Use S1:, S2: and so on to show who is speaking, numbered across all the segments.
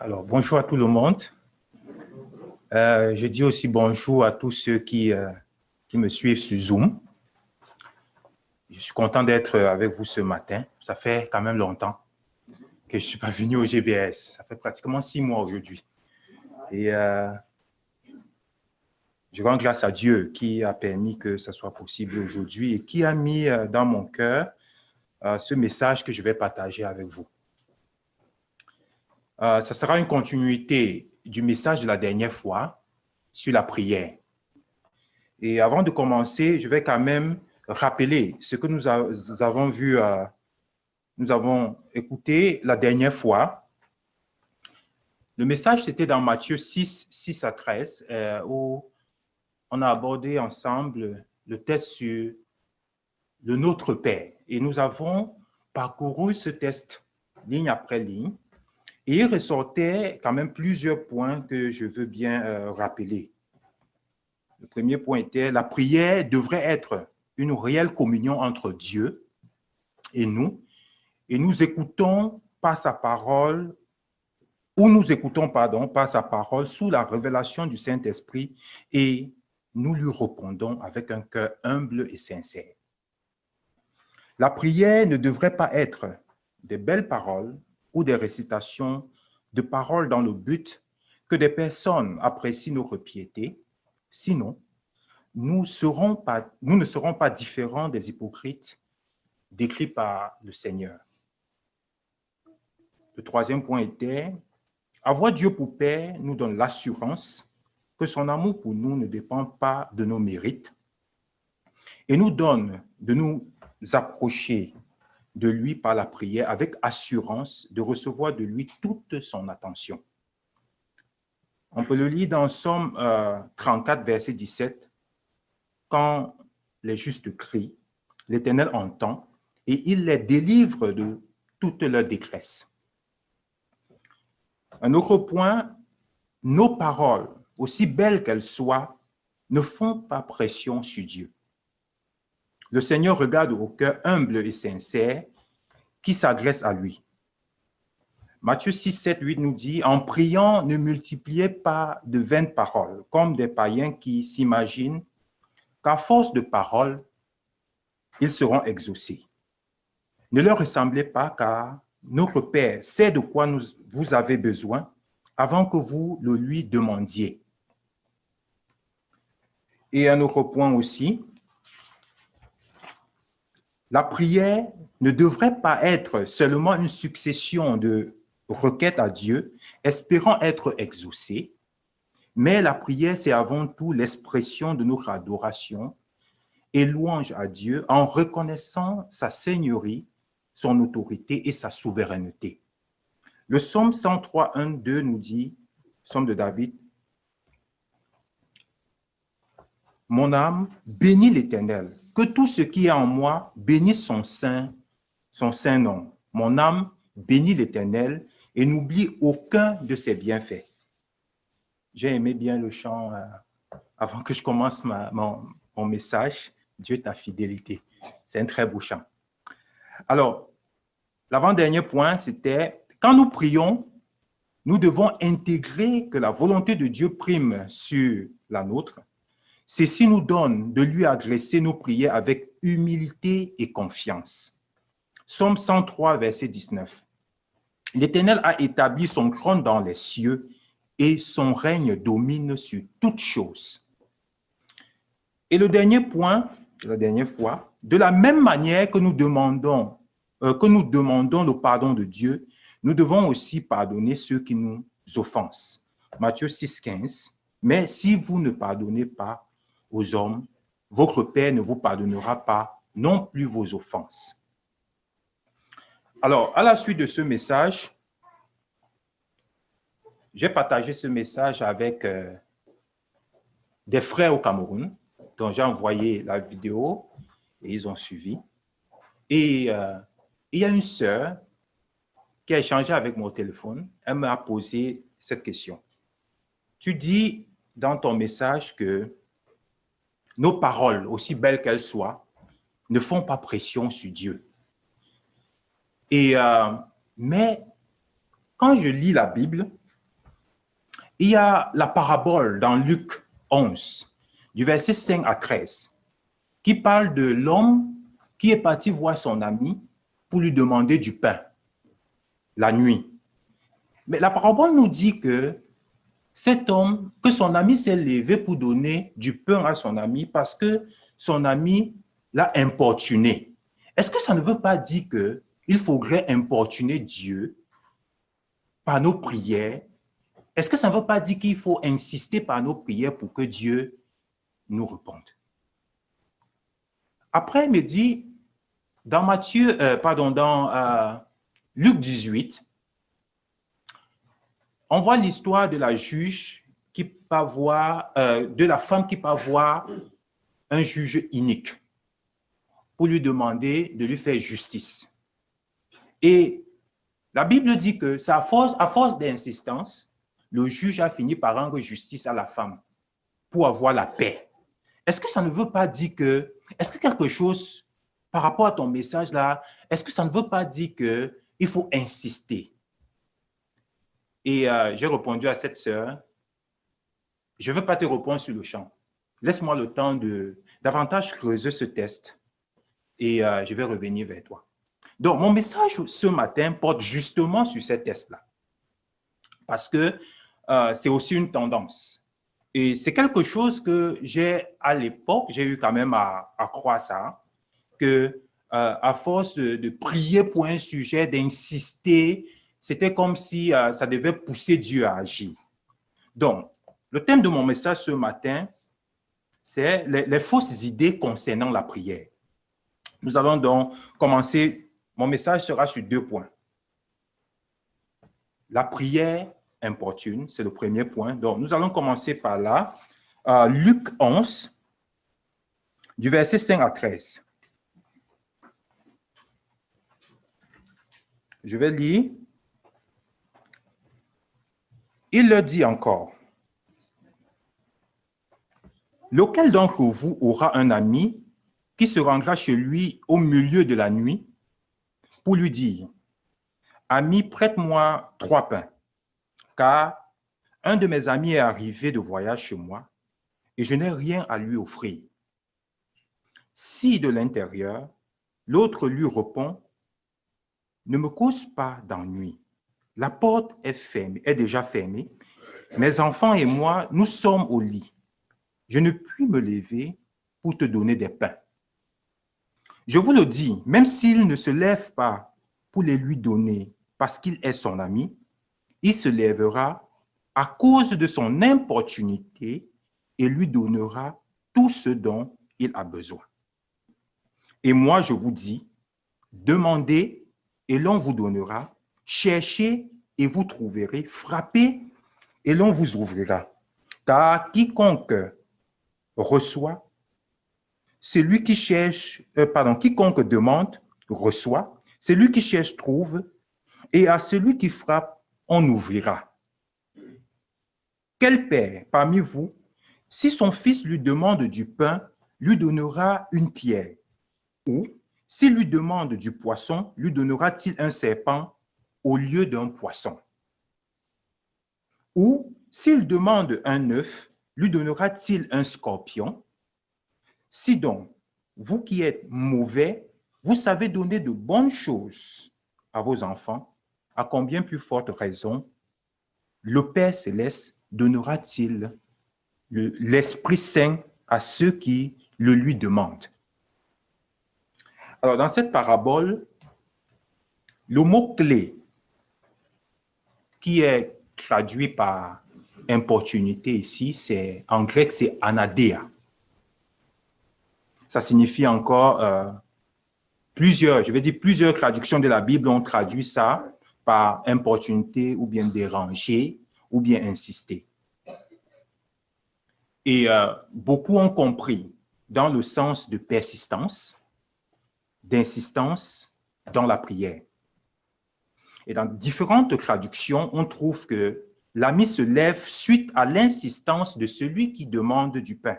S1: Alors, bonjour à tout le monde. Je dis aussi bonjour à tous ceux qui me suivent sur Zoom. Je suis content d'être avec vous ce matin. Ça fait quand même longtemps que je ne suis pas venu au GBS. Ça fait pratiquement 6 mois aujourd'hui. Et je rends grâce à Dieu qui a permis que ça soit possible aujourd'hui et qui a mis dans mon cœur ce message que je vais partager avec vous. Ça sera une continuité du message de la dernière fois sur la prière. Et avant de commencer, je vais quand même rappeler ce que nous avons vu, nous avons écouté la dernière fois. Le message, c'était dans Matthieu 6, 6 à 13, où on a abordé ensemble le test sur le Notre Père. Et nous avons parcouru ce test ligne après ligne. Et il ressortait quand même plusieurs points que je veux bien rappeler. Le premier point était la prière devrait être une réelle communion entre Dieu et nous écoutons par sa parole, ou nous écoutons, pardon, par sa parole sous la révélation du Saint-Esprit et nous lui répondons avec un cœur humble et sincère. La prière ne devrait pas être des belles paroles ou des récitations de paroles dans le but que des personnes apprécient notre piété. Sinon, nous ne serons pas différents des hypocrites décrits par le Seigneur. Le troisième point était, avoir Dieu pour Père nous donne l'assurance que son amour pour nous ne dépend pas de nos mérites et nous donne de nous approcher de lui par la prière avec assurance de recevoir de lui toute son attention. On peut le lire dans Somme 34, verset 17. Quand les justes crient, l'Éternel entend et il les délivre de toute leur détresse. Un autre point, nos paroles, aussi belles qu'elles soient, ne font pas pression sur Dieu. Le Seigneur regarde au cœur humble et sincère qui s'adresse à lui. Matthieu 6, 7, 8 nous dit, en priant, ne multipliez pas de vaines paroles, comme des païens qui s'imaginent qu'à force de paroles, ils seront exaucés. Ne leur ressemblez pas, car notre Père sait de quoi vous avez besoin avant que vous le lui demandiez. Et un autre point aussi, la prière ne devrait pas être seulement une succession de requêtes à Dieu, espérant être exaucée, mais la prière, c'est avant tout l'expression de notre adoration et louange à Dieu en reconnaissant sa seigneurie, son autorité et sa souveraineté. Le psaume 103, 1, 2 nous dit, psaume de David, « Mon âme bénit l'Éternel, que tout ce qui est en moi bénisse son saint nom. Mon âme bénit l'Éternel et n'oublie aucun de ses bienfaits. » J'ai aimé bien le chant avant que je commence mon message. Dieu ta fidélité. C'est un très beau chant. Alors, l'avant-dernier point, c'était quand nous prions, nous devons intégrer que la volonté de Dieu prime sur la nôtre. Ceci nous donne de lui adresser nos prières avec humilité et confiance. Psaume 103, verset 19. L'Éternel a établi son trône dans les cieux et son règne domine sur toutes choses. Et le dernier point, la dernière fois, de la même manière que nous demandons le pardon de Dieu, nous devons aussi pardonner ceux qui nous offensent. Matthieu 6, 15. Mais si vous ne pardonnez pas aux hommes, votre Père ne vous pardonnera pas non plus vos offenses. Alors, à la suite de ce message, j'ai partagé ce message avec des frères au Cameroun, dont j'ai envoyé la vidéo et ils ont suivi. Et il y a une sœur qui a échangé avec mon téléphone. Elle m'a posé cette question. Tu dis dans ton message que nos paroles, aussi belles qu'elles soient, ne font pas pression sur Dieu. Mais quand je lis la Bible, Il y a la parabole dans Luc 11, du verset 5 à 13, qui parle de l'homme qui est parti voir son ami pour lui demander du pain la nuit. Mais la parabole nous dit que cet homme, que son ami s'est levé pour donner du pain à son ami parce que son ami l'a importuné. Est-ce que ça ne veut pas dire qu'il faudrait importuner Dieu par nos prières? Est-ce que ça ne veut pas dire qu'il faut insister par nos prières pour que Dieu nous réponde? Après, il me dit, dans Luc 18, on voit l'histoire de la juge qui part voir, de la femme qui part voir un juge inique pour lui demander de lui faire justice. Et la Bible dit que à force d'insistance, le juge a fini par rendre justice à la femme pour avoir la paix. Est-ce que ça ne veut pas dire est-ce que quelque chose, par rapport à ton message là, est-ce que ça ne veut pas dire qu'il faut insister? Et j'ai répondu à cette sœur, je ne veux pas te répondre sur le champ. Laisse-moi le temps de davantage creuser ce test et je vais revenir vers toi. Donc, mon message ce matin porte justement sur ce test-là. Parce que c'est aussi une tendance. Et c'est quelque chose que à l'époque, j'ai eu quand même à croire ça, que à force de prier pour un sujet, d'insister, c'était comme si ça devait pousser Dieu à agir. Donc, le thème de mon message ce matin, c'est les fausses idées concernant la prière. Nous allons donc commencer, mon message sera sur 2 points. La prière importune, c'est le premier point. Donc, nous allons commencer par là. Luc 11, du verset 5 à 13. Je vais lire. Il leur dit encore, « Lequel d'entre vous aura un ami qui se rendra chez lui au milieu de la nuit pour lui dire, « Ami, prête-moi 3 pains, car un de mes amis est arrivé de voyage chez moi et je n'ai rien à lui offrir. » Si de l'intérieur, l'autre lui répond, « Ne me cause pas d'ennui. La porte est déjà fermée. Mes enfants et moi, nous sommes au lit. Je ne puis me lever pour te donner des pains. Je vous le dis, même s'il ne se lève pas pour les lui donner parce qu'il est son ami, il se lèvera à cause de son importunité et lui donnera tout ce dont il a besoin. Et moi, je vous dis, demandez et l'on vous donnera, cherchez et vous trouverez, frappez et l'on vous ouvrira. Car quiconque reçoit, quiconque demande, reçoit, celui qui cherche trouve, et à celui qui frappe, on ouvrira. Quel père parmi vous, si son fils lui demande du pain, lui donnera une pierre? Ou, s'il lui demande du poisson, lui donnera-t-il un serpent au lieu d'un poisson? Ou, s'il demande un œuf, lui donnera-t-il un scorpion? Si donc, vous qui êtes mauvais, vous savez donner de bonnes choses à vos enfants, à combien plus forte raison le Père Céleste donnera-t-il l'Esprit Saint à ceux qui le lui demandent? Alors, dans cette parabole, le mot-clé qui est traduit par importunité ici, en grec, c'est anadea. Ça signifie encore plusieurs traductions de la Bible ont traduit ça par importunité ou bien déranger ou bien insister. Et beaucoup ont compris dans le sens de persistance, d'insistance dans la prière. Et dans différentes traductions, on trouve que l'ami se lève suite à l'insistance de celui qui demande du pain.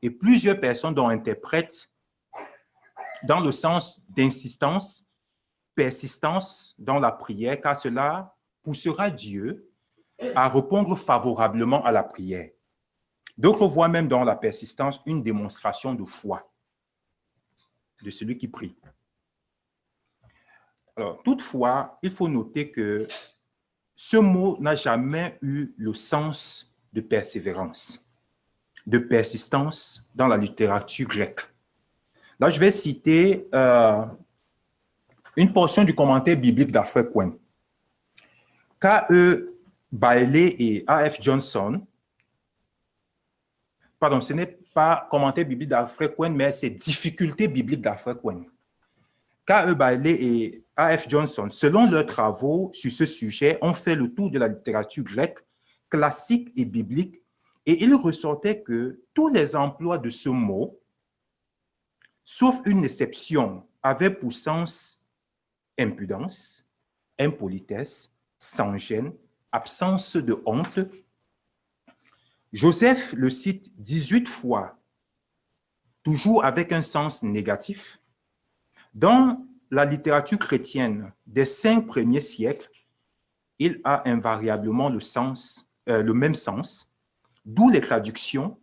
S1: Et plusieurs personnes dont interprètent dans le sens d'insistance, persistance dans la prière, car cela poussera Dieu à répondre favorablement à la prière. D'autres voient même dans la persistance une démonstration de foi de celui qui prie. Alors, toutefois, il faut noter que ce mot n'a jamais eu le sens de persévérance, de persistance dans la littérature grecque. Là, je vais citer une portion du commentaire biblique d'Alfred Cohen. K.E. Bailey et A.F. Johnson, pardon, ce n'est pas commentaire biblique d'Alfred Cohen, mais c'est difficultés bibliques d'Alfred Cohen. K.E. Bailey et A.F. Johnson, selon leurs travaux sur ce sujet, ont fait le tour de la littérature grecque, classique et biblique, et il ressortait que tous les emplois de ce mot, sauf une exception, avaient pour sens impudence, impolitesse, sans gêne, absence de honte. Joseph le cite 18 fois, toujours avec un sens négatif. Dans la littérature chrétienne des 5 premiers siècles, il a invariablement le même sens, d'où les traductions.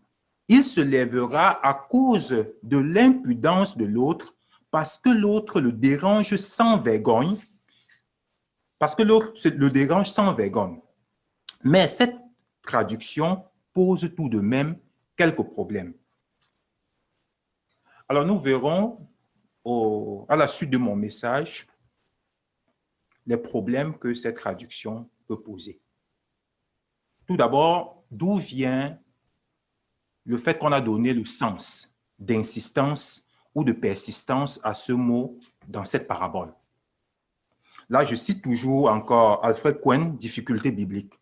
S1: Il se lèvera à cause de l'impudence de l'autre, parce que l'autre le dérange sans vergogne, Mais cette traduction pose tout de même quelques problèmes. Alors, nous verrons à la suite de mon message les problèmes que cette traduction peut poser. Tout d'abord, d'où vient le fait qu'on a donné le sens d'insistance ou de persistance à ce mot dans cette parabole? Là, je cite toujours encore Alfred Cohen, difficulté biblique.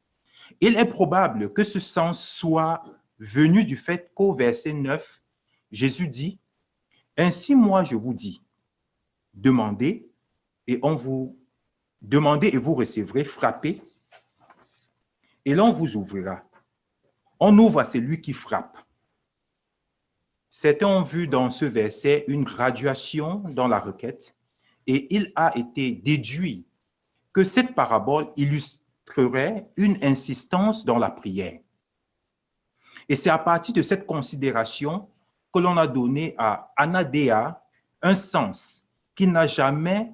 S1: Il est probable que ce sens soit venu du fait qu'au verset 9, Jésus dit « Ainsi, moi, je vous dis, demandez et vous recevrez, frappez et l'on vous ouvrira. On ouvre à celui qui frappe. » Certains ont vu dans ce verset une graduation dans la requête et il a été déduit que cette parabole illustrerait une insistance dans la prière. Et c'est à partir de cette considération que l'on a donné à anadéa un sens qui n'a jamais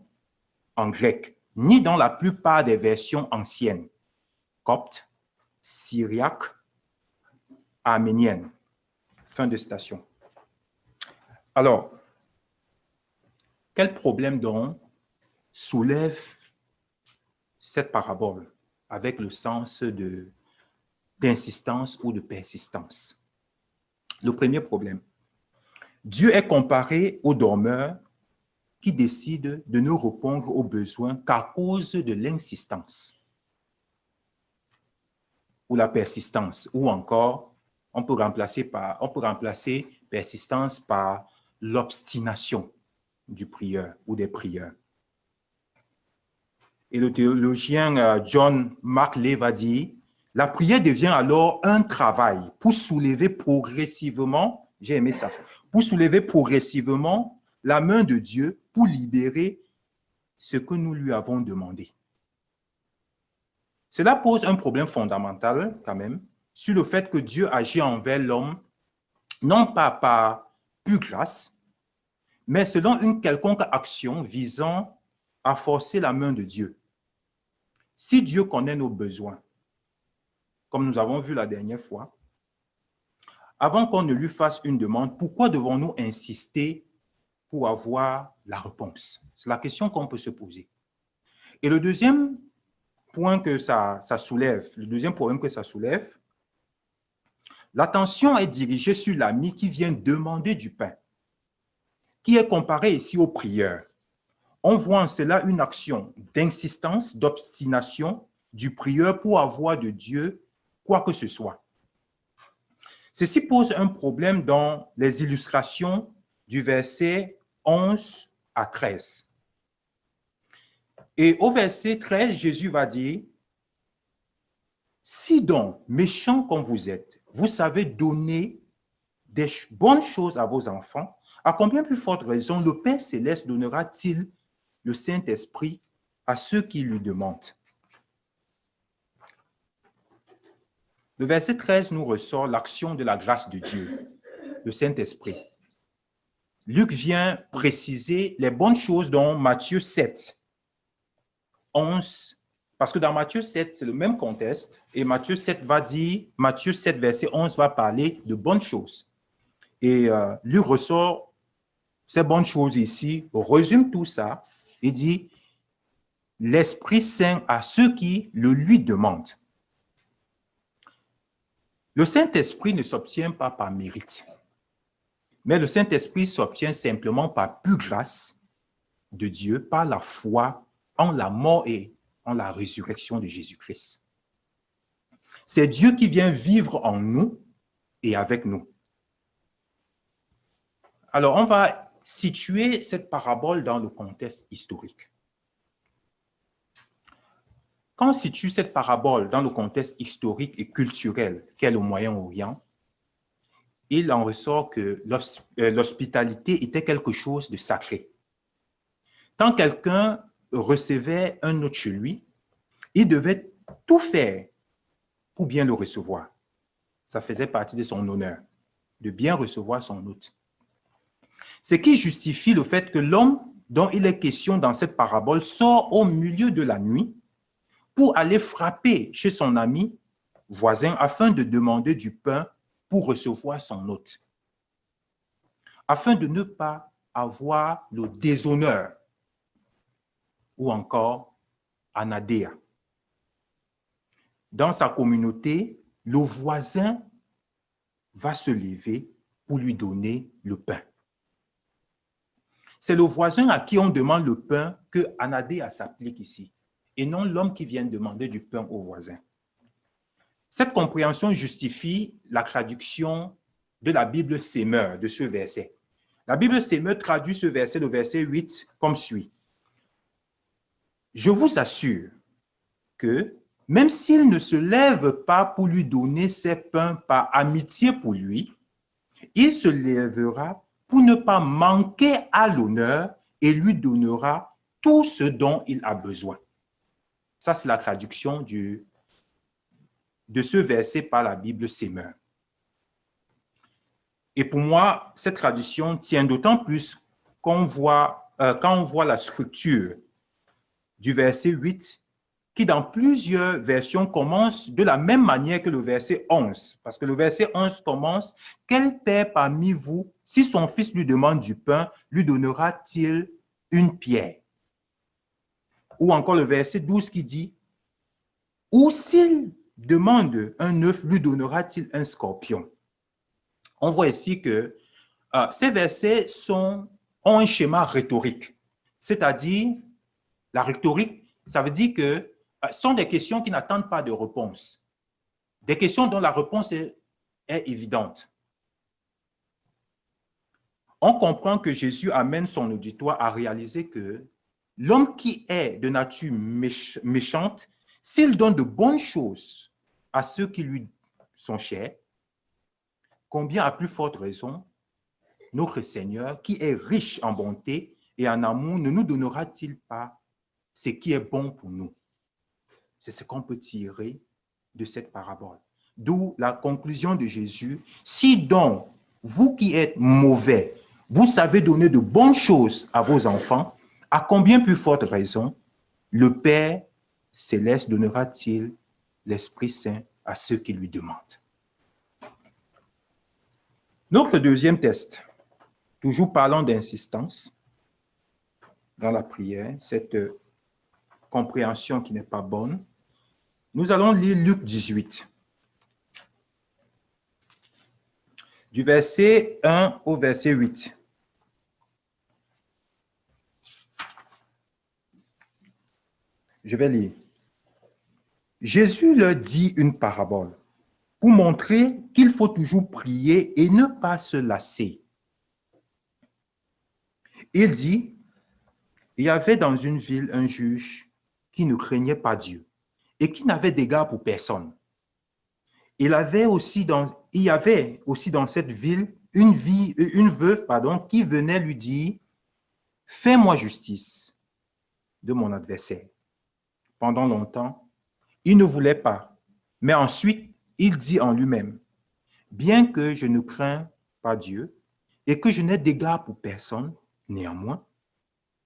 S1: en grec, ni dans la plupart des versions anciennes, copte, syriaque, arménienne. Fin de citation. Alors, quel problème donc soulève cette parabole avec le sens d'insistance ou de persistance? Le premier problème, Dieu est comparé au dormeur qui décide de ne répondre aux besoins qu'à cause de l'insistance ou la persistance, ou encore on peut remplacer persistance par l'obstination du prieur ou des prieurs. Et le théologien John Markley va dire « La prière devient alors un travail pour soulever progressivement, j'ai aimé ça, pour soulever progressivement la main de Dieu pour libérer ce que nous lui avons demandé. » Cela pose un problème fondamental quand même sur le fait que Dieu agit envers l'homme non pas par pure grâce, mais selon une quelconque action visant à forcer la main de Dieu. Si Dieu connaît nos besoins, comme nous avons vu la dernière fois, avant qu'on ne lui fasse une demande, pourquoi devons-nous insister pour avoir la réponse? C'est la question qu'on peut se poser. Et le deuxième point que ça soulève, le deuxième problème que ça soulève, l'attention est dirigée sur l'ami qui vient demander du pain, qui est comparé ici au prieur. On voit en cela une action d'insistance, d'obstination du prieur pour avoir de Dieu quoi que ce soit. Ceci pose un problème dans les illustrations du verset 11 à 13. Et au verset 13, Jésus va dire « Si donc, méchants comme vous êtes, vous savez donner des bonnes choses à vos enfants, à combien plus forte raison le Père Céleste donnera-t-il le Saint-Esprit à ceux qui lui demandent. » Le verset 13 nous ressort l'action de la grâce de Dieu, le Saint-Esprit. Luc vient préciser les bonnes choses dans Matthieu 7, 11, parce que dans Matthieu 7, c'est le même contexte, et Matthieu 7 verset 11 va parler de bonnes choses. Et Luc ressort ces bonnes choses ici, résume tout ça, et dit « L'Esprit Saint à ceux qui le lui demandent ». Le Saint-Esprit ne s'obtient pas par mérite, mais le Saint-Esprit s'obtient simplement par pure grâce de Dieu, par la foi en la mort et en la résurrection de Jésus-Christ. C'est Dieu qui vient vivre en nous et avec nous. Alors, on va situer cette parabole dans le contexte historique. Quand on situe cette parabole dans le contexte historique et culturel qu'est le Moyen-Orient, il en ressort que l'hospitalité était quelque chose de sacré. Quand quelqu'un recevait un hôte chez lui, il devait tout faire pour bien le recevoir. Ça faisait partie de son honneur, de bien recevoir son hôte. Ce qui justifie le fait que l'homme dont il est question dans cette parabole sort au milieu de la nuit pour aller frapper chez son ami voisin afin de demander du pain pour recevoir son hôte, afin de ne pas avoir le déshonneur ou encore anadéa. Dans sa communauté, le voisin va se lever pour lui donner le pain. C'est le voisin à qui on demande le pain que anadéa s'applique ici, et non l'homme qui vient demander du pain au voisin. Cette compréhension justifie la traduction de la Bible Semeur de ce verset. La Bible Semeur traduit ce verset, le verset 8, comme suit. « Je vous assure que même s'il ne se lève pas pour lui donner ses pains par amitié pour lui, il se lèvera pour ne pas manquer à l'honneur et lui donnera tout ce dont il a besoin. » Ça, c'est la traduction de ce verset par la Bible Semeur. Et pour moi, cette traduction tient d'autant plus quand on voit la structure du verset 8, qui dans plusieurs versions commence de la même manière que le verset 11. Parce que le verset 11 commence « Quel père parmi vous, si son fils lui demande du pain, lui donnera-t-il une pierre ?» Ou encore le verset 12 qui dit « Ou s'il demande un œuf, lui donnera-t-il un scorpion ?» On voit ici que ces versets ont un schéma rhétorique, c'est-à-dire la rhétorique, ça veut dire que ce sont des questions qui n'attendent pas de réponse, des questions dont la réponse est évidente. On comprend que Jésus amène son auditoire à réaliser que l'homme qui est de nature méchante, s'il donne de bonnes choses à ceux qui lui sont chers, combien à plus forte raison, notre Seigneur, qui est riche en bonté et en amour, ne nous donnera-t-il pas ce qui est bon pour nous? C'est ce qu'on peut tirer de cette parabole. D'où la conclusion de Jésus. Si donc, vous qui êtes mauvais, vous savez donner de bonnes choses à vos enfants, à combien plus forte raison le Père céleste donnera-t-il l'Esprit Saint à ceux qui lui demandent? Notre deuxième test, toujours parlant d'insistance dans la prière, cette compréhension qui n'est pas bonne, nous allons lire Luc 18, du verset 1 au verset 8. Je vais lire. Jésus leur dit une parabole pour montrer qu'il faut toujours prier et ne pas se lasser. Il dit, il y avait dans une ville un juge qui ne craignait pas Dieu et qui n'avait d'égard pour personne. Il y avait aussi dans cette ville une veuve qui venait lui dire, « Fais-moi justice de mon adversaire. » Pendant longtemps, il ne voulait pas, mais ensuite, il dit en lui-même, bien que je ne crains pas Dieu et que je n'ai d'égard pour personne, néanmoins,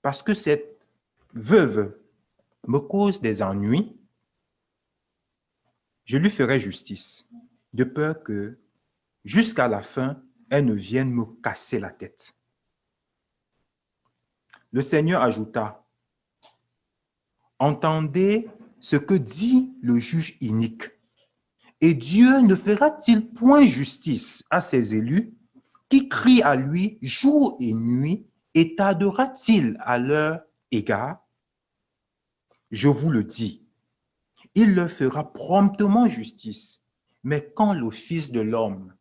S1: parce que cette veuve me cause des ennuis, je lui ferai justice, de peur que, jusqu'à la fin, elle ne vienne me casser la tête. Le Seigneur ajouta, entendez ce que dit le juge inique. Et Dieu ne fera-t-il point justice à ses élus qui crient à lui jour et nuit et tardera-t-il à leur égard? Je vous le dis, il leur fera promptement justice. Mais quand le Fils de l'homme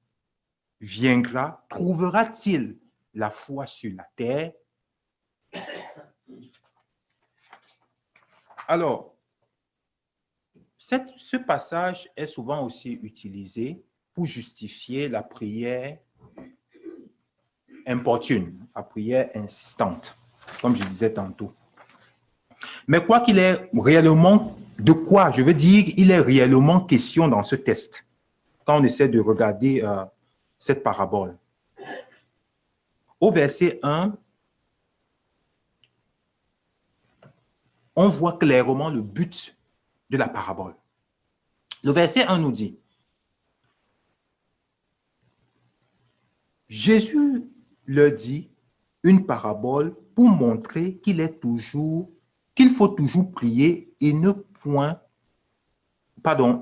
S1: viendra, trouvera-t-il la foi sur la terre? Alors, ce passage est souvent aussi utilisé pour justifier la prière importune, la prière insistante, comme je disais tantôt. Mais quoi qu'il est réellement, de quoi, je veux dire, il est réellement question dans ce texte, quand on essaie de regarder cette parabole. Au verset 1, on voit clairement le but de la parabole. Le verset 1 nous dit, Jésus leur dit une parabole pour montrer qu'il faut toujours prier et ne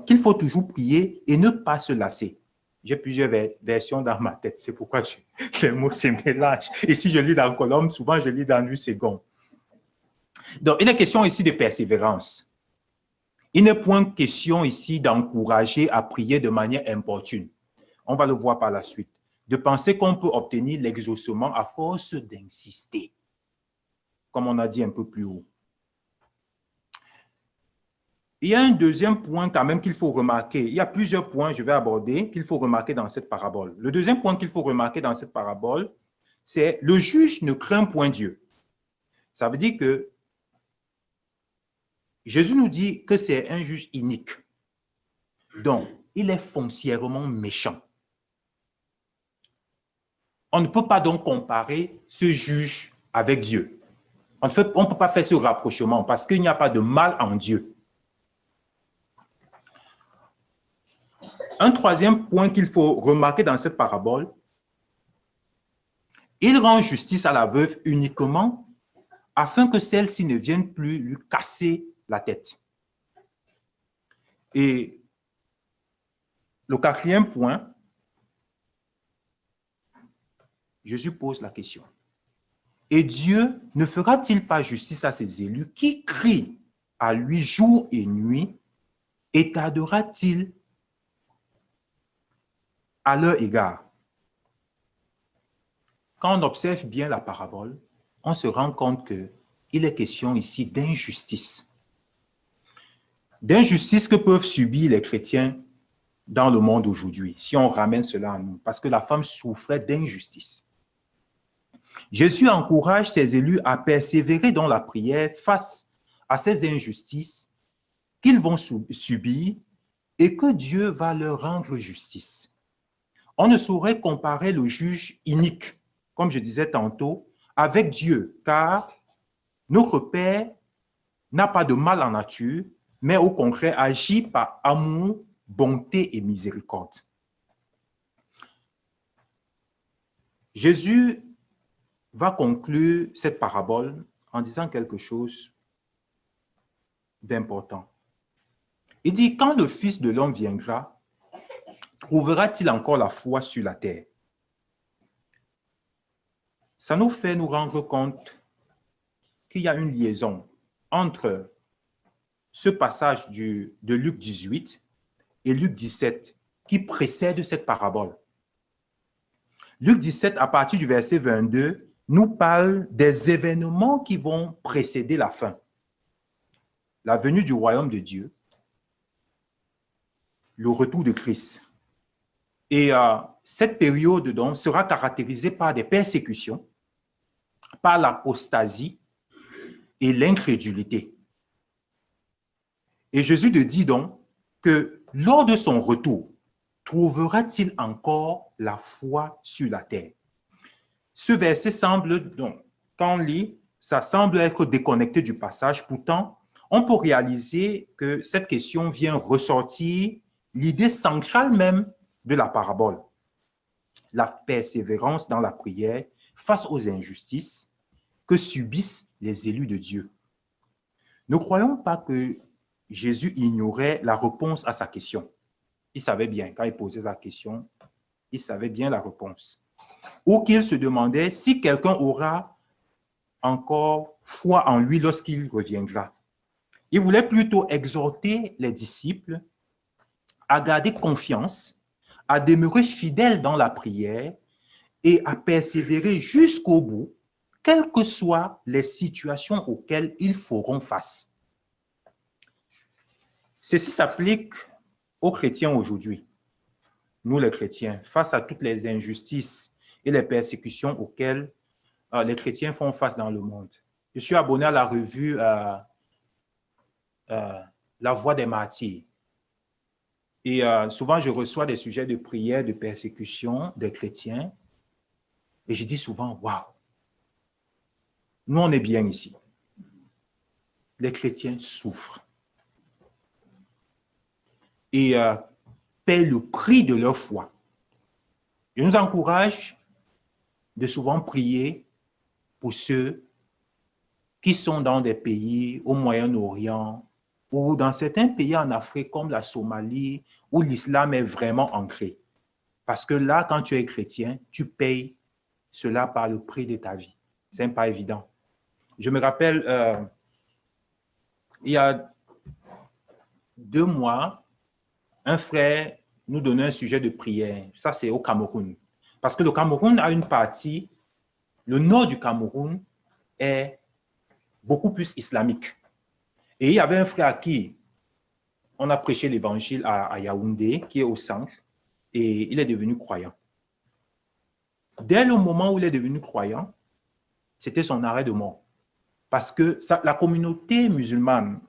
S1: qu'il faut toujours prier et ne pas se lasser. J'ai plusieurs versions dans ma tête, c'est pourquoi les mots se mélangent. Et si je lis dans Colombe, souvent je lis dans Louis II. Donc, il est question ici de persévérance. Il n'est point question ici d'encourager à prier de manière importune. On va le voir par la suite. De penser qu'on peut obtenir l'exaucement à force d'insister, comme on a dit un peu plus haut. Il y a un deuxième point quand même qu'il faut remarquer. Il y a plusieurs points que je vais aborder qu'il faut remarquer dans cette parabole. Le deuxième point qu'il faut remarquer dans cette parabole, c'est le juge ne craint point Dieu. Ça veut dire que Jésus nous dit que c'est un juge inique. Donc, il est foncièrement méchant. On ne peut pas donc comparer ce juge avec Dieu. On ne peut pas faire ce rapprochement parce qu'il n'y a pas de mal en Dieu. Un troisième point qu'il faut remarquer dans cette parabole, il rend justice à la veuve uniquement afin que celle-ci ne vienne plus lui casser la tête. Et le quatrième point, Jésus pose la question. Et Dieu ne fera-t-il pas justice à ses élus qui crient à lui jour et nuit et tardera-t-il à leur égard? Quand on observe bien la parabole, on se rend compte qu'il est question ici d'injustice. D'injustice que peuvent subir les chrétiens dans le monde aujourd'hui, si on ramène cela à nous, parce que la femme souffrait d'injustice. Jésus encourage ses élus à persévérer dans la prière face à ces injustices qu'ils vont subir et que Dieu va leur rendre justice. On ne saurait comparer le juge inique, comme je disais tantôt, avec Dieu, car notre Père n'a pas de mal en nature, mais au contraire agit par amour, bonté et miséricorde. Jésus va conclure cette parabole en disant quelque chose d'important. Il dit, quand le Fils de l'homme viendra, trouvera-t-il encore la foi sur la terre? Ça nous fait nous rendre compte qu'il y a une liaison entre ce passage de Luc 18 et Luc 17 qui précède cette parabole. Luc 17, à partir du verset 22, nous parle des événements qui vont précéder la fin. La venue du royaume de Dieu, le retour de Christ. Et cette période donc sera caractérisée par des persécutions, par l'apostasie et l'incrédulité. Et Jésus te dit donc que lors de son retour, trouvera-t-il encore la foi sur la terre? Ce verset semble, donc, quand on lit, ça semble être déconnecté du passage. Pourtant, on peut réaliser que cette question vient ressortir l'idée centrale même de la parabole. La persévérance dans la prière face aux injustices que subissent les élus de Dieu. Ne croyons pas que Jésus ignorait la réponse à sa question. Il savait bien, quand il posait la question, il savait bien la réponse. Ou qu'il se demandait si quelqu'un aura encore foi en lui lorsqu'il reviendra. Il voulait plutôt exhorter les disciples à garder confiance, à demeurer fidèles dans la prière et à persévérer jusqu'au bout, quelles que soient les situations auxquelles ils feront face. Ceci s'applique aux chrétiens aujourd'hui. Nous, les chrétiens, face à toutes les injustices et les persécutions auxquelles les chrétiens font face dans le monde. Je suis abonné à la revue La Voix des martyrs. Et souvent, je reçois des sujets de prière, de persécution des chrétiens. Et je dis souvent, waouh, nous, on est bien ici. Les chrétiens souffrent. Et paient le prix de leur foi. Je nous encourage de souvent prier pour ceux qui sont dans des pays au Moyen-Orient ou dans certains pays en Afrique comme la Somalie où l'islam est vraiment ancré. Parce que là, quand tu es chrétien, tu payes cela par le prix de ta vie. Ce n'est pas évident. Je me rappelle, il y a 2 mois, un frère nous donnait un sujet de prière. Ça, c'est au Cameroun. Parce que le Cameroun a une partie, le nord du Cameroun est beaucoup plus islamique. Et il y avait un frère à qui on a prêché l'évangile à Yaoundé, qui est au centre, et il est devenu croyant. Dès le moment où il est devenu croyant, c'était son arrêt de mort. Parce que la communauté musulmane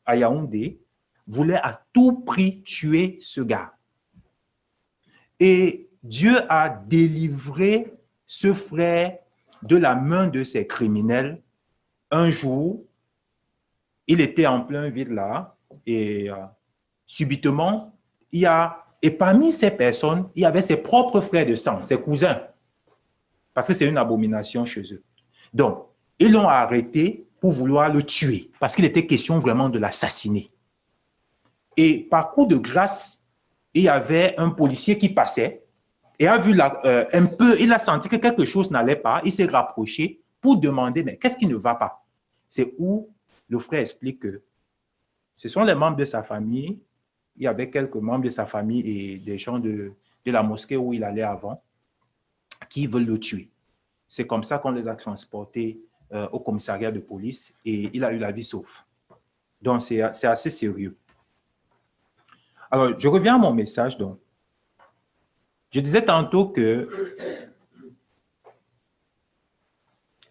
S1: à Yaoundé voulait à tout prix tuer ce gars. Et Dieu a délivré ce frère de la main de ces criminels. Un jour, il était en plein vide là, et subitement, et parmi ces personnes, il y avait ses propres frères de sang, ses cousins, parce que c'est une abomination chez eux. Donc, ils l'ont arrêté pour vouloir le tuer, parce qu'il était question vraiment de l'assassiner. Et par coup de grâce, il y avait un policier qui passait et a vu un peu, il a senti que quelque chose n'allait pas, il s'est rapproché pour demander, mais qu'est-ce qui ne va pas? C'est où le frère explique que ce sont les membres de sa famille, il y avait quelques membres de sa famille et des gens de la mosquée où il allait avant, qui veulent le tuer. C'est comme ça qu'on les a transportés au commissariat de police et il a eu la vie sauve. Donc, c'est assez sérieux. Alors, je reviens à mon message. Donc. Je disais tantôt que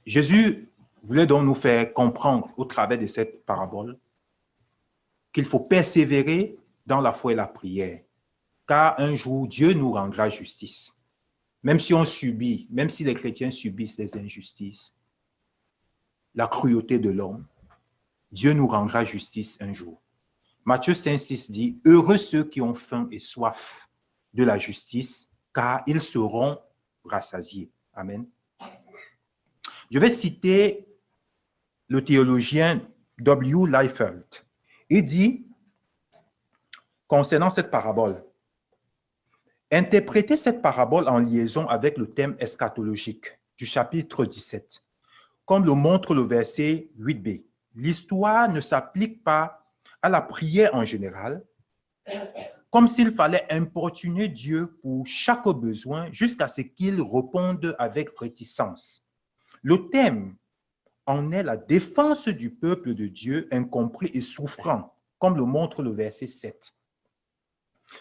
S1: Jésus voulait donc nous faire comprendre au travers de cette parabole qu'il faut persévérer dans la foi et la prière, car un jour, Dieu nous rendra justice. Même si on subit, même si les chrétiens subissent les injustices, la cruauté de l'homme, Dieu nous rendra justice un jour. Matthieu 5,6 dit « Heureux ceux qui ont faim et soif de la justice, car ils seront rassasiés. » Amen. Je vais citer le théologien W. Liefeld. Il dit, concernant cette parabole, « Interpréter cette parabole en liaison avec le thème eschatologique du chapitre 17, comme le montre le verset 8b. L'histoire ne s'applique pas à la prière en général, comme s'il fallait importuner Dieu pour chaque besoin jusqu'à ce qu'il réponde avec réticence. Le thème en est la défense du peuple de Dieu incompris et souffrant, comme le montre le verset 7.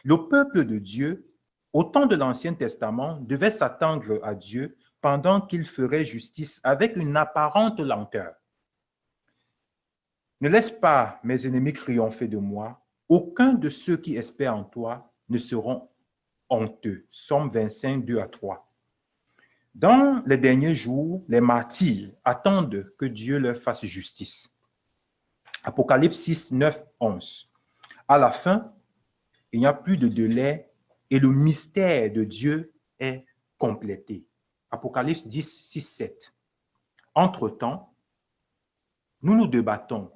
S1: Le peuple de Dieu, au temps de l'Ancien Testament, devait s'attendre à Dieu pendant qu'il ferait justice avec une apparente lenteur. Ne laisse pas mes ennemis triompher de moi. Aucun de ceux qui espèrent en toi ne seront honteux. Somme 25, 2 à 3. Dans les derniers jours, les martyrs attendent que Dieu leur fasse justice. Apocalypse 6, 9, 11. À la fin, il n'y a plus de délai et le mystère de Dieu est complété. Apocalypse 10, 6, 7. Entre-temps, nous nous débattons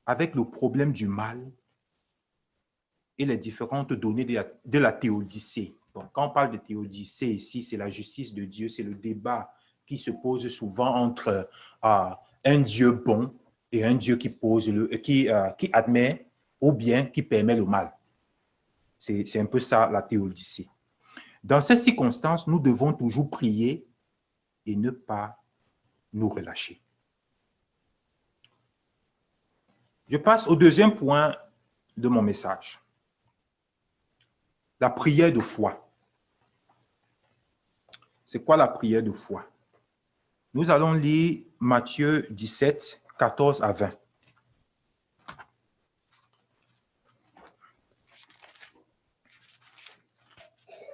S1: avec le problème du mal et les différentes données de la théodicée. Donc, quand on parle de théodicée ici, c'est la justice de Dieu, c'est le débat qui se pose souvent entre un Dieu bon et un Dieu qui admet ou bien qui permet le mal. C'est un peu ça la théodicée. Dans ces circonstances, nous devons toujours prier et ne pas nous relâcher. Je passe au deuxième point de mon message. La prière de foi. C'est quoi la prière de foi? Nous allons lire Matthieu 17, 14 à 20.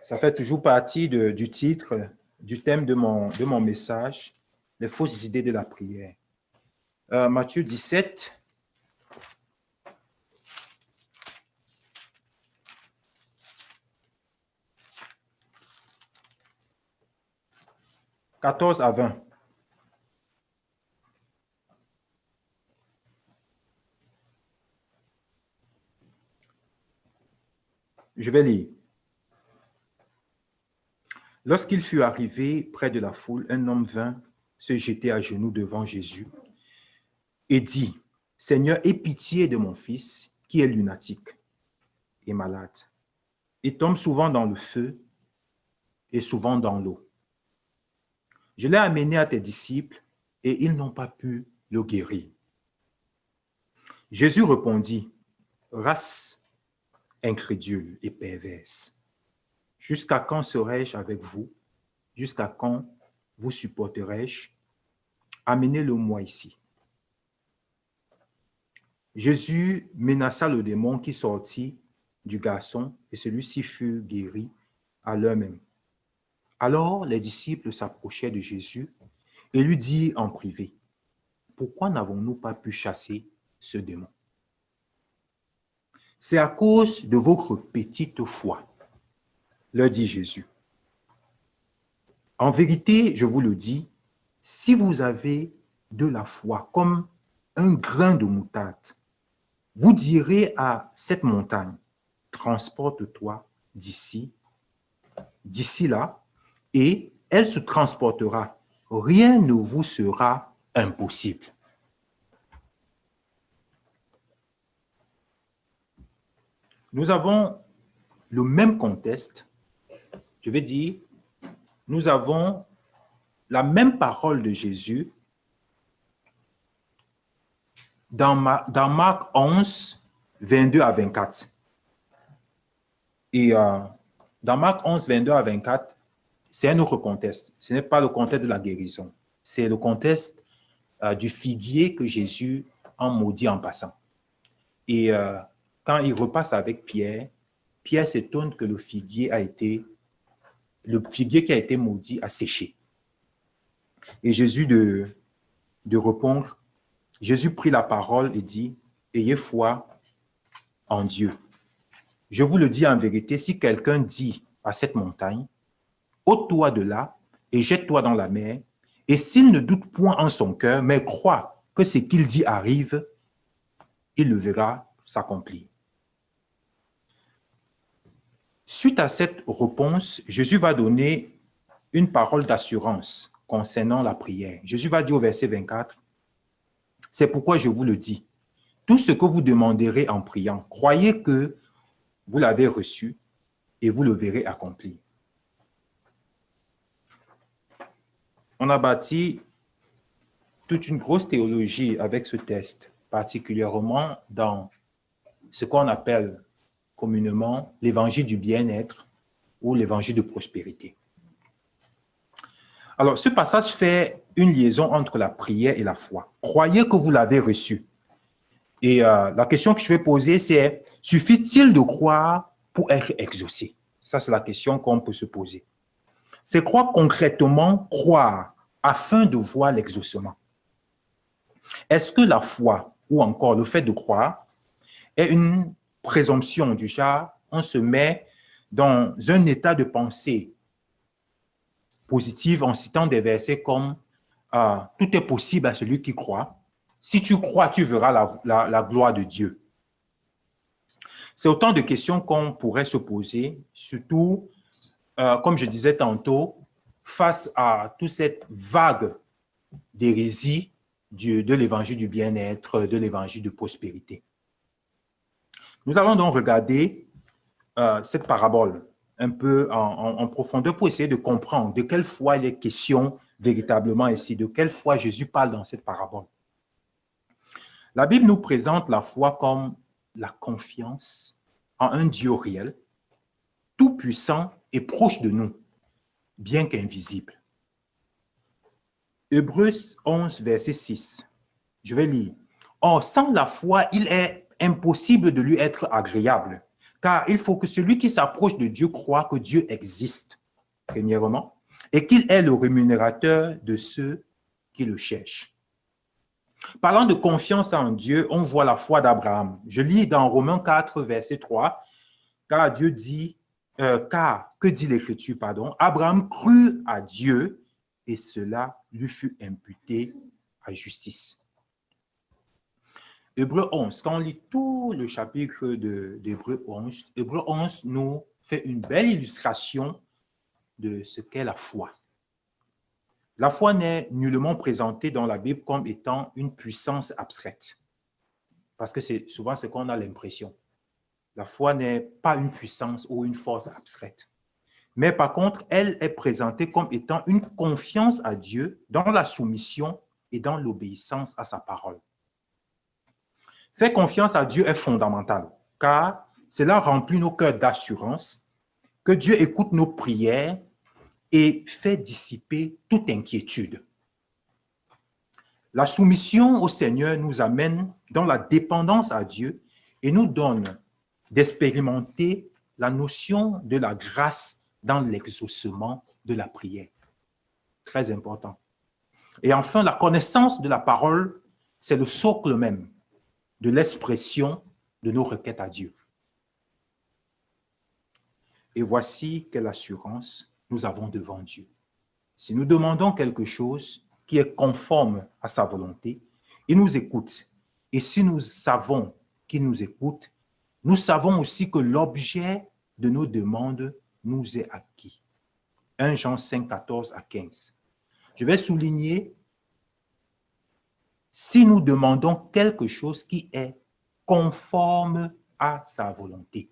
S1: Ça fait toujours partie du titre, du thème de mon message, les fausses idées de la prière. Matthieu 17, 14 à 20. Je vais lire. Lorsqu'il fut arrivé près de la foule, un homme vint se jeter à genoux devant Jésus et dit, « Seigneur, aie pitié de mon fils qui est lunatique et malade. Il tombe souvent dans le feu et souvent dans l'eau. Je l'ai amené à tes disciples et ils n'ont pas pu le guérir. » Jésus répondit, « Race incrédule et perverse, jusqu'à quand serai-je avec vous? Jusqu'à quand vous supporterai-je? Amenez-le-moi ici. » Jésus menaça le démon qui sortit du garçon et celui-ci fut guéri à l'heure même. Alors les disciples s'approchaient de Jésus et lui dirent en privé, « Pourquoi n'avons-nous pas pu chasser ce démon? » « C'est à cause de votre petite foi, » leur dit Jésus. « En vérité, je vous le dis, si vous avez de la foi comme un grain de moutarde, vous direz à cette montagne, transporte-toi d'ici là, et elle se transportera. Rien ne vous sera impossible. » Nous avons le même contexte, je vais dire, nous avons la même parole de Jésus dans Marc 11, 22 à 24. Et dans Marc 11, 22 à 24, c'est un autre contexte. Ce n'est pas le contexte de la guérison. C'est le contexte du figuier que Jésus en maudit en passant. Et quand il repasse avec Pierre, Pierre s'étonne que le figuier qui a été maudit a séché. Et Jésus de répondre, Jésus prit la parole et dit, « Ayez foi en Dieu. Je vous le dis en vérité, si quelqu'un dit à cette montagne, ôte-toi de là et jette-toi dans la mer, et s'il ne doute point en son cœur, mais croit que ce qu'il dit arrive, il le verra s'accomplir. » Suite à cette réponse, Jésus va donner une parole d'assurance concernant la prière. Jésus va dire au verset 24, « C'est pourquoi je vous le dis, tout ce que vous demanderez en priant, croyez que vous l'avez reçu et vous le verrez accompli. » On a bâti toute une grosse théologie avec ce texte, particulièrement dans ce qu'on appelle communément l'évangile du bien-être ou l'évangile de prospérité. Alors, ce passage fait une liaison entre la prière et la foi. Croyez que vous l'avez reçu. Et la question que je vais poser, c'est, suffit-il de croire pour être exaucé? Ça, c'est la question qu'on peut se poser. C'est quoi concrètement croire afin de voir l'exaucement? Est-ce que la foi, ou encore le fait de croire, est une présomption du genre, on se met dans un état de pensée positive en citant des versets comme tout est possible à celui qui croit. Si tu crois, tu verras la gloire de Dieu. C'est autant de questions qu'on pourrait se poser, surtout, comme je disais tantôt, face à toute cette vague d'hérésie de l'évangile du bien-être, de l'évangile de prospérité. Nous allons donc regarder cette parabole un peu en profondeur pour essayer de comprendre de quelle foi il est question véritablement ici, de quelle foi Jésus parle dans cette parabole. La Bible nous présente la foi comme la confiance en un Dieu réel, tout-puissant et proche de nous, bien qu'invisible. Hébreux 11, verset 6. Je vais lire. « Or, sans la foi, il est impossible de lui être agréable, car il faut que celui qui s'approche de Dieu croit que Dieu existe, premièrement, et qu'il est le rémunérateur de ceux qui le cherchent. » Parlant de confiance en Dieu, on voit la foi d'Abraham. Je lis dans Romains 4, verset 3, car Dieu dit, que dit l'Écriture, pardon, Abraham crut à Dieu et cela lui fut imputé à justice. Hébreux 11, quand on lit tout le chapitre d'Hébreux 11, Hébreux 11 nous fait une belle illustration de ce qu'est la foi. La foi n'est nullement présentée dans la Bible comme étant une puissance abstraite, parce que c'est souvent ce qu'on a l'impression. La foi n'est pas une puissance ou une force abstraite. Mais par contre, elle est présentée comme étant une confiance à Dieu dans la soumission et dans l'obéissance à sa parole. Faire confiance à Dieu est fondamental, car cela remplit nos cœurs d'assurance que Dieu écoute nos prières et fait dissiper toute inquiétude. La soumission au Seigneur nous amène dans la dépendance à Dieu et nous donne d'expérimenter la notion de la grâce dans l'exaucement de la prière. Très important. Et enfin, la connaissance de la parole, c'est le socle même de l'expression de nos requêtes à Dieu. Et voici quelle assurance nous avons devant Dieu. Si nous demandons quelque chose qui est conforme à sa volonté, il nous écoute. Et si nous savons qu'il nous écoute, nous savons aussi que l'objet de nos demandes nous est acquis. 1 Jean 5, 14 à 15. Je vais souligner, si nous demandons quelque chose qui est conforme à sa volonté.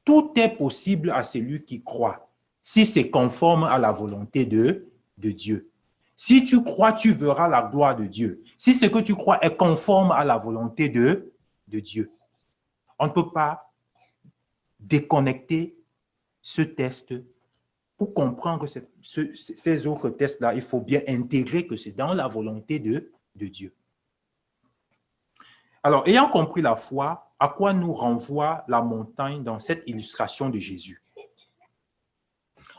S1: Tout est possible à celui qui croit, si c'est conforme à la volonté de Dieu. Si tu crois, tu verras la gloire de Dieu. Si ce que tu crois est conforme à la volonté de Dieu. On ne peut pas déconnecter ce test. Pour comprendre ces autres tests-là, il faut bien intégrer que c'est dans la volonté de Dieu. Alors, ayant compris la foi, à quoi nous renvoie la montagne dans cette illustration de Jésus?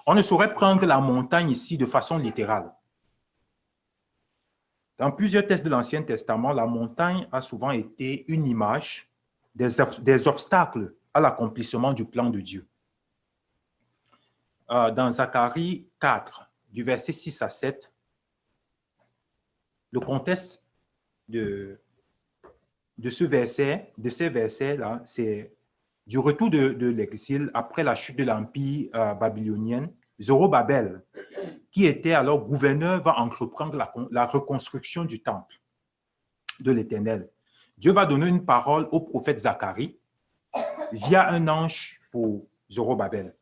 S1: On ne saurait prendre la montagne ici de façon littérale. Dans plusieurs textes de l'Ancien Testament, la montagne a souvent été une image des obstacles à l'accomplissement du plan de Dieu. Dans Zacharie 4, du verset 6 à 7, le contexte de ces versets-là, c'est du retour de l'exil après la chute de l'Empire babylonien. Zorobabel, qui était alors gouverneur, va entreprendre la reconstruction du temple de l'Éternel. Dieu va donner une parole au prophète Zacharie via un ange pour Zorobabel,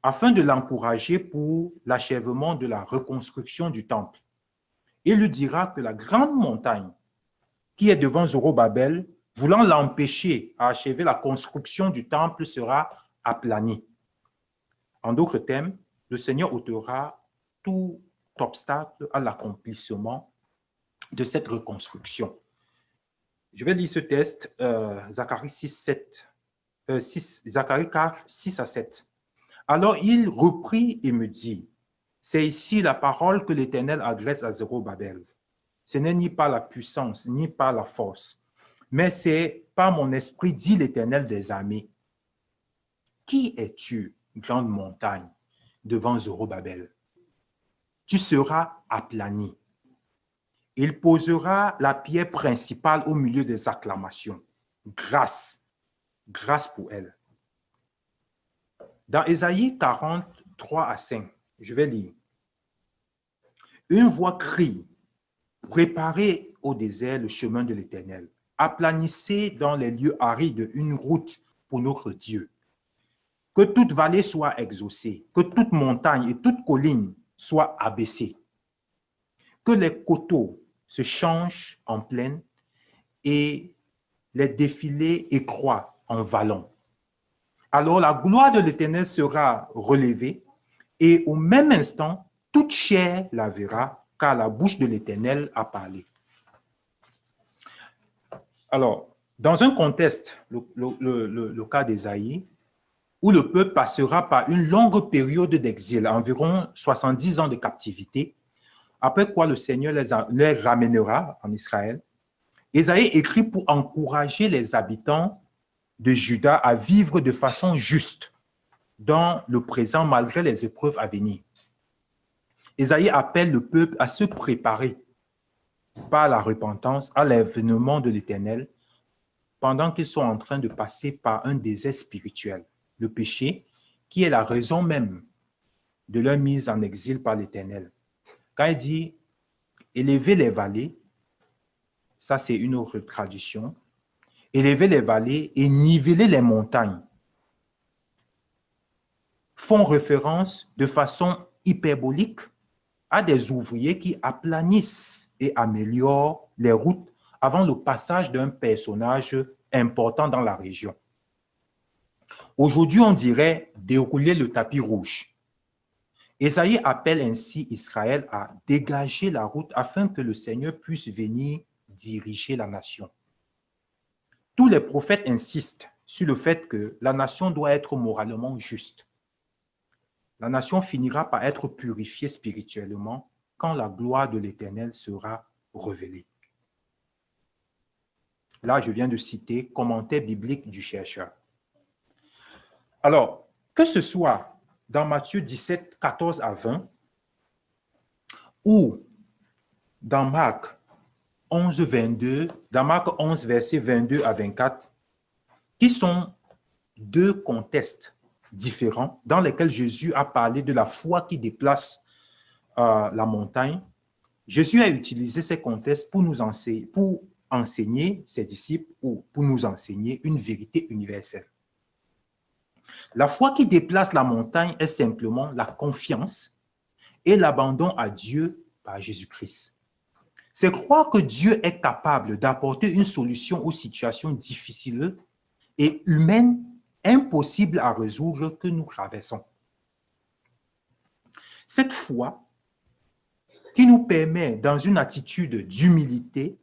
S1: afin de l'encourager pour l'achèvement de la reconstruction du temple. Il lui dira que la grande montagne qui est devant Zorobabel, voulant l'empêcher à achever la construction du temple, sera aplanie. En d'autres termes, le Seigneur ôtera tout obstacle à l'accomplissement de cette reconstruction. Je vais lire ce texte, Zacharie 6, 7 Zacharie 4, 6 à 7. Alors il reprit et me dit, c'est ici la parole que l'Éternel adresse à Zorobabel. Ce n'est ni par la puissance, ni par la force, mais c'est par mon esprit, dit l'Éternel des armées. Qui es-tu, grande montagne, devant Zorobabel? Tu seras aplani. Il posera la pierre principale au milieu des acclamations. Grâce, grâce pour elle. Dans Ésaïe 43 à 5, je vais lire. Une voix crie, préparez au désert le chemin de l'Éternel. Aplanissez dans les lieux arides une route pour notre Dieu. Que toute vallée soit exaucée, que toute montagne et toute colline soient abaissées. Que les coteaux se changent en plaine et les défilés écroient en vallons. Alors la gloire de l'Éternel sera relevée et au même instant, toute chair la verra, car la bouche de l'Éternel a parlé. Alors, dans un contexte, le cas d'Ésaïe, où le peuple passera par une longue période d'exil, environ 70 ans de captivité, après quoi le Seigneur les ramènera en Israël. Ésaïe écrit pour encourager les habitants de Juda à vivre de façon juste dans le présent malgré les épreuves à venir. Ésaïe appelle le peuple à se préparer par la repentance à l'avènement de l'Éternel pendant qu'ils sont en train de passer par un désert spirituel, le péché qui est la raison même de leur mise en exil par l'Éternel. Quand il dit « élevez les vallées », ça c'est une autre traduction, « élevez les vallées et nivelez les montagnes », font référence de façon hyperbolique à des ouvriers qui aplanissent et améliorent les routes avant le passage d'un personnage important dans la région. Aujourd'hui, on dirait dérouler le tapis rouge. Ésaïe appelle ainsi Israël à dégager la route afin que le Seigneur puisse venir diriger la nation. Tous les prophètes insistent sur le fait que la nation doit être moralement juste. La nation finira par être purifiée spirituellement quand la gloire de l'Éternel sera révélée. Là, je viens de citer commentaire biblique du chercheur. Alors, que ce soit dans Matthieu 17, 14 à 20, ou dans Marc 11, 22, dans Marc 11, versets 22 à 24, qui sont deux contextes différents dans lesquels Jésus a parlé de la foi qui déplace la montagne. Jésus a utilisé ces contextes pour nous enseigner ses disciples ou pour nous enseigner une vérité universelle. La foi qui déplace la montagne est simplement la confiance et l'abandon à Dieu par Jésus-Christ. C'est croire que Dieu est capable d'apporter une solution aux situations difficiles et humaines impossibles à résoudre que nous traversons. Cette foi qui nous permet, dans une attitude d'humilité,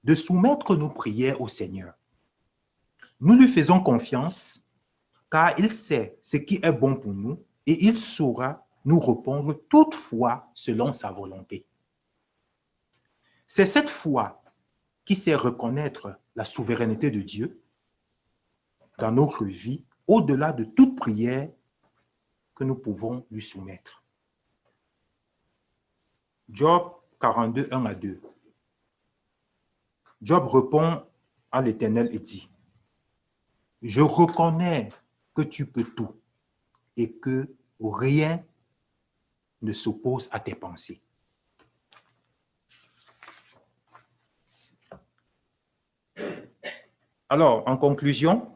S1: de soumettre nos prières au Seigneur. Nous lui faisons confiance car il sait ce qui est bon pour nous et il saura nous répondre toutefois selon sa volonté. C'est cette foi qui sait reconnaître la souveraineté de Dieu dans notre vie, au-delà de toute prière que nous pouvons lui soumettre. Job 42, 1 à 2. Job répond à l'Éternel et dit, « Je reconnais que tu peux tout et que rien ne s'oppose à tes pensées. » Alors, en conclusion,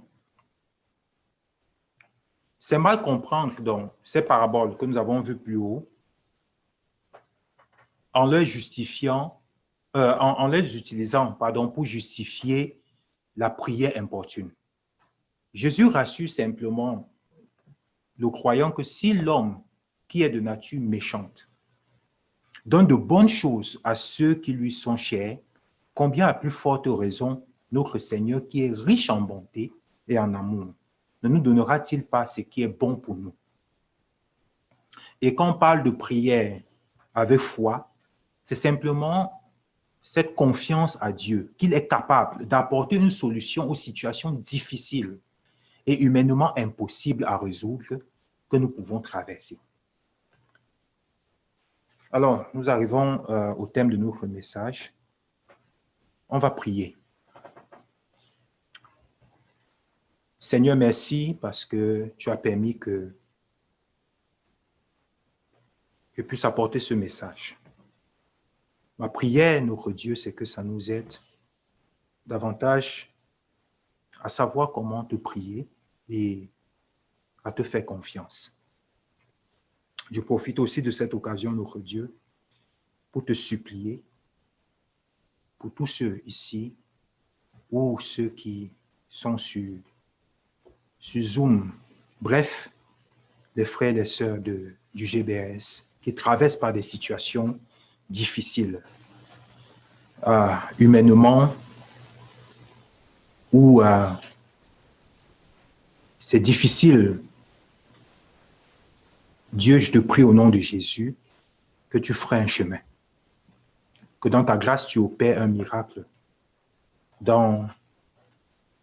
S1: c'est mal comprendre donc ces paraboles que nous avons vues plus haut en les justifiant, en les utilisant pour justifier la prière importune. Jésus rassure simplement le croyant que si l'homme qui est de nature méchante donne de bonnes choses à ceux qui lui sont chers, combien à plus forte raison notre Seigneur qui est riche en bonté et en amour ne nous donnera-t-il pas ce qui est bon pour nous? Et quand on parle de prière avec foi, c'est simplement cette confiance à Dieu, qu'il est capable d'apporter une solution aux situations difficiles et humainement impossibles à résoudre que nous pouvons traverser. Alors, nous arrivons au thème de notre message. On va prier. Seigneur, merci parce que tu as permis que je puisse apporter ce message. Ma prière, notre Dieu, c'est que ça nous aide davantage à savoir comment te prier et à te faire confiance. Je profite aussi de cette occasion, notre Dieu, pour te supplier pour tous ceux ici ou ceux qui sont sur Zoom, bref, les frères et les sœurs du GBS qui traversent par des situations difficiles, humainement, où c'est difficile. Dieu, je te prie au nom de Jésus que tu feras un chemin, que dans ta grâce, tu opères un miracle dans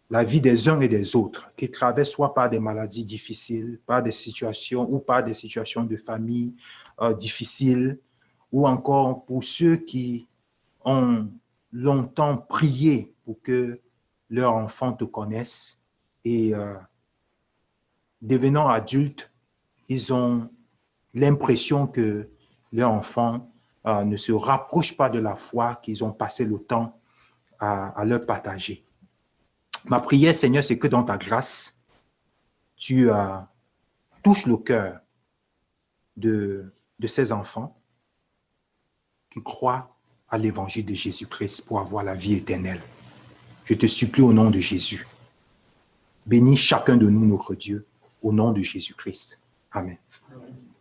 S1: la vie des uns et des autres qui traversent soit par des maladies difficiles, par des situations ou par des situations de famille difficiles, ou encore pour ceux qui ont longtemps prié pour que leurs enfants te connaissent et devenant adultes, ils ont l'impression que leurs enfants ne se rapprochent pas de la foi qu'ils ont passé le temps à leur partager. Ma prière, Seigneur, c'est que dans ta grâce, tu touches le cœur de ces enfants qui croient à l'évangile de Jésus-Christ pour avoir la vie éternelle. Je te supplie au nom de Jésus. Bénis chacun de nous, notre Dieu, au nom de Jésus-Christ. Amen. Amen.